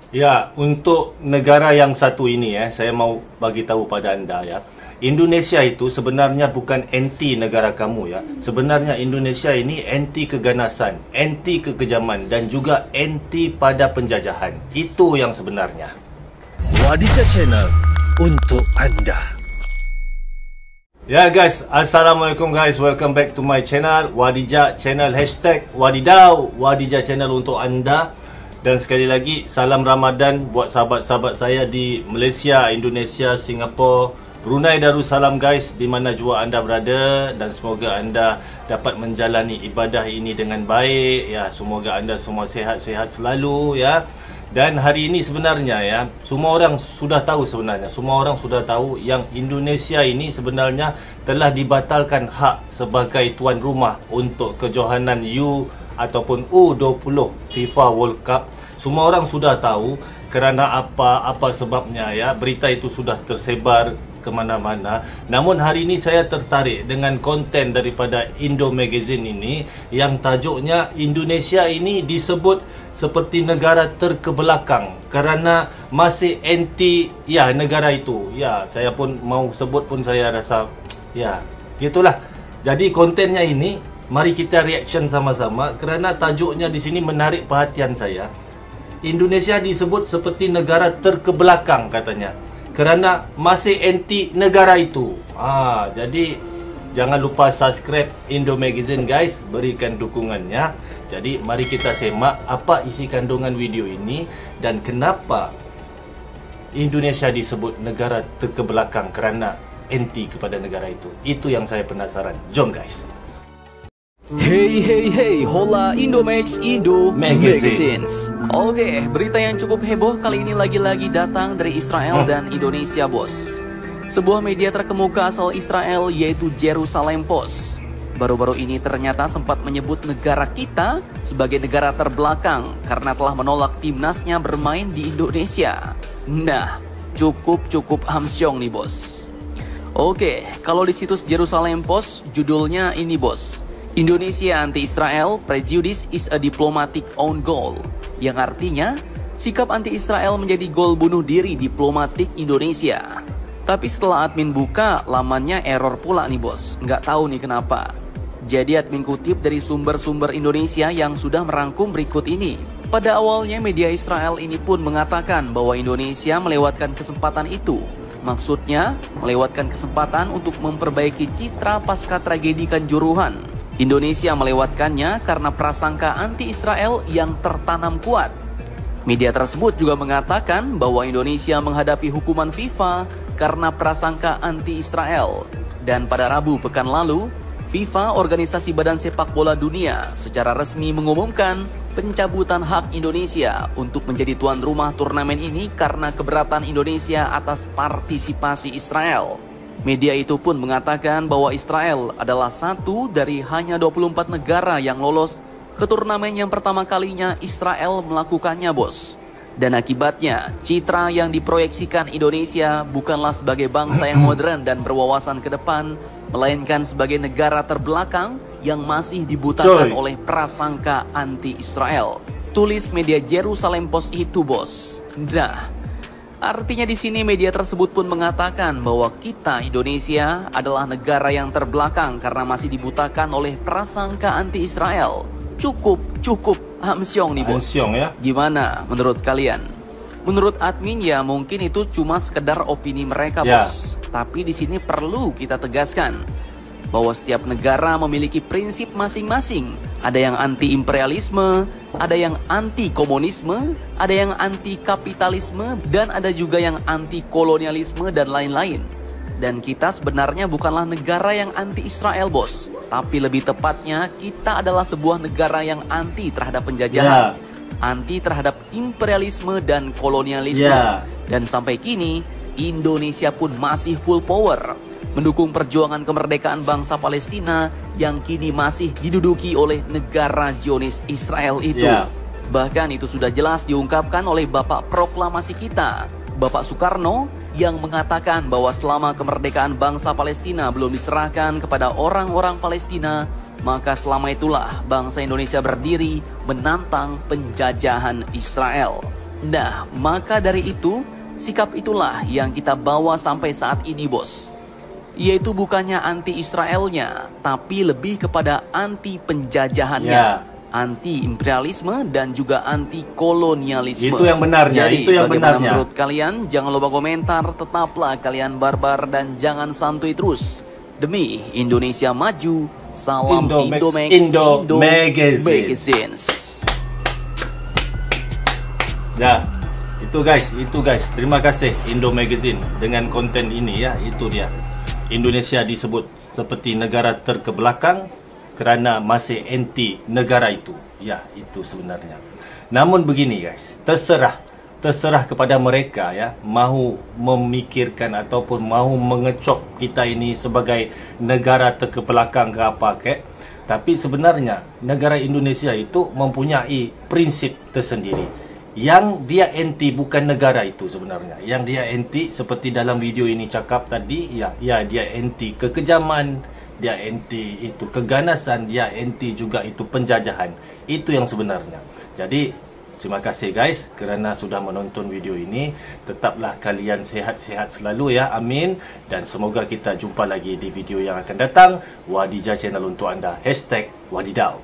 Ya, untuk negara yang satu ini saya mau bagi tahu pada anda ya. Indonesia itu sebenarnya bukan anti negara kamu ya. Sebenarnya Indonesia ini anti keganasan, anti kekejaman dan juga anti pada penjajahan. Itu yang sebenarnya. Wadija Channel untuk anda. Ya guys, Assalamualaikum guys. Welcome back to my channel Wadija Channel. #Wadidau Wadija Channel untuk anda. Dan sekali lagi salam Ramadan buat sahabat-sahabat saya di Malaysia, Indonesia, Singapura, Brunei Darussalam guys, di mana jua anda berada, dan semoga anda dapat menjalani ibadah ini dengan baik ya. Semoga anda semua sihat-sihat selalu ya. Dan hari ini sebenarnya ya, semua orang sudah tahu yang Indonesia ini sebenarnya telah dibatalkan hak sebagai tuan rumah untuk kejohanan ataupun U20 FIFA World Cup. Semua orang sudah tahu kerana apa sebabnya ya. Berita itu sudah tersebar ke mana-mana. Namun hari ini saya tertarik dengan konten daripada Indo Magazine ini yang tajuknya Indonesia ini disebut seperti negara terkebelakang kerana masih anti ya negara itu. Ya, saya pun mau sebut pun saya rasa ya, gitulah. Jadi kontennya ini mari kita reaction sama-sama kerana tajuknya di sini menarik perhatian saya. Indonesia disebut seperti negara terkebelakang katanya kerana masih anti negara itu. Jadi jangan lupa subscribe Indo Magazine guys, berikan dukungannya. Jadi mari kita semak apa isi kandungan video ini dan kenapa Indonesia disebut negara terkebelakang kerana anti kepada negara itu. Itu yang saya penasaran. Jom guys. Hey, hola Indomax Indo Magazines. Oke, berita yang cukup heboh kali ini lagi-lagi datang dari Israel dan Indonesia bos. Sebuah media terkemuka asal Israel yaitu Jerusalem Post baru-baru ini ternyata sempat menyebut negara kita sebagai negara terbelakang karena telah menolak timnasnya bermain di Indonesia. Nah, cukup hamsyong nih bos. Oke, kalau di situs Jerusalem Post judulnya ini bos, Indonesia anti-Israel, prejudice is a diplomatic own goal. Yang artinya, sikap anti-Israel menjadi gol bunuh diri diplomatik Indonesia. Tapi setelah admin buka, lamannya error pula nih bos. Nggak tahu nih kenapa. Jadi admin kutip dari sumber-sumber Indonesia yang sudah merangkum berikut ini. Pada awalnya media Israel ini pun mengatakan bahwa Indonesia melewatkan kesempatan itu. Maksudnya, melewatkan kesempatan untuk memperbaiki citra pasca tragedi Kanjuruhan. Indonesia melewatkannya karena prasangka anti-Israel yang tertanam kuat. Media tersebut juga mengatakan bahwa Indonesia menghadapi hukuman FIFA karena prasangka anti-Israel. Dan pada Rabu pekan lalu, FIFA, organisasi badan sepak bola dunia, secara resmi mengumumkan pencabutan hak Indonesia untuk menjadi tuan rumah turnamen ini karena keberatan Indonesia atas partisipasi Israel. Media itu pun mengatakan bahwa Israel adalah satu dari hanya 24 negara yang lolos ke turnamen yang pertama kalinya Israel melakukannya bos. Dan akibatnya, citra yang diproyeksikan Indonesia bukanlah sebagai bangsa yang modern dan berwawasan ke depan, melainkan sebagai negara terbelakang yang masih dibutakan oleh prasangka anti-Israel. Tulis media Jerusalem Post itu bos. Nah, artinya di sini media tersebut pun mengatakan bahwa kita Indonesia adalah negara yang terbelakang karena masih dibutakan oleh prasangka anti-Israel. Cukup hamsyong nih bos. Ya? Gimana menurut kalian? Menurut admin ya mungkin itu cuma sekedar opini mereka bos. Tapi di sini perlu kita tegaskan bahwa setiap negara memiliki prinsip masing-masing. Ada yang anti imperialisme, ada yang anti komunisme, ada yang anti kapitalisme, dan ada juga yang anti kolonialisme dan lain-lain. Dan kita sebenarnya bukanlah negara yang anti Israel bos, tapi lebih tepatnya kita adalah sebuah negara yang anti terhadap penjajahan, anti terhadap imperialisme dan kolonialisme. Dan sampai kini Indonesia pun masih full power mendukung perjuangan kemerdekaan bangsa Palestina yang kini masih diduduki oleh negara Zionis Israel itu. Bahkan itu sudah jelas diungkapkan oleh Bapak Proklamasi kita, Bapak Soekarno, yang mengatakan bahwa selama kemerdekaan bangsa Palestina belum diserahkan kepada orang-orang Palestina, maka selama itulah bangsa Indonesia berdiri menantang penjajahan Israel. Nah, maka dari itu, sikap itulah yang kita bawa sampai saat ini, bos. Yaitu bukannya anti-Israelnya, tapi lebih kepada anti-penjajahannya. Ya. Anti-imperialisme dan juga anti-kolonialisme. Itu yang benarnya. Jadi, itu yang bagaimana benarnya. menurut kalian? Jangan lupa komentar, tetaplah kalian barbar dan jangan santuy terus. Demi Indonesia maju, salam Indomax, Indo Magazines. Ya, itu guys. Terima kasih Indo Magazine dengan konten ini ya. Itu dia. Indonesia disebut seperti negara terkebelakang kerana masih anti negara itu. Ya, itu sebenarnya. Namun begini guys, terserah kepada mereka ya, mahu memikirkan ataupun mahu mengecop kita ini sebagai negara terkebelakang ke apa ke. Tapi sebenarnya negara Indonesia itu mempunyai prinsip tersendiri. Yang dia anti bukan negara itu sebenarnya. Yang dia anti seperti dalam video ini cakap tadi, ya dia anti kekejaman, dia anti itu keganasan, dia anti juga itu penjajahan. Itu yang sebenarnya. Jadi terima kasih guys kerana sudah menonton video ini. Tetaplah kalian sehat-sehat selalu ya. Amin. Dan semoga kita jumpa lagi di video yang akan datang. Wadijah channel untuk anda. #Wadidau.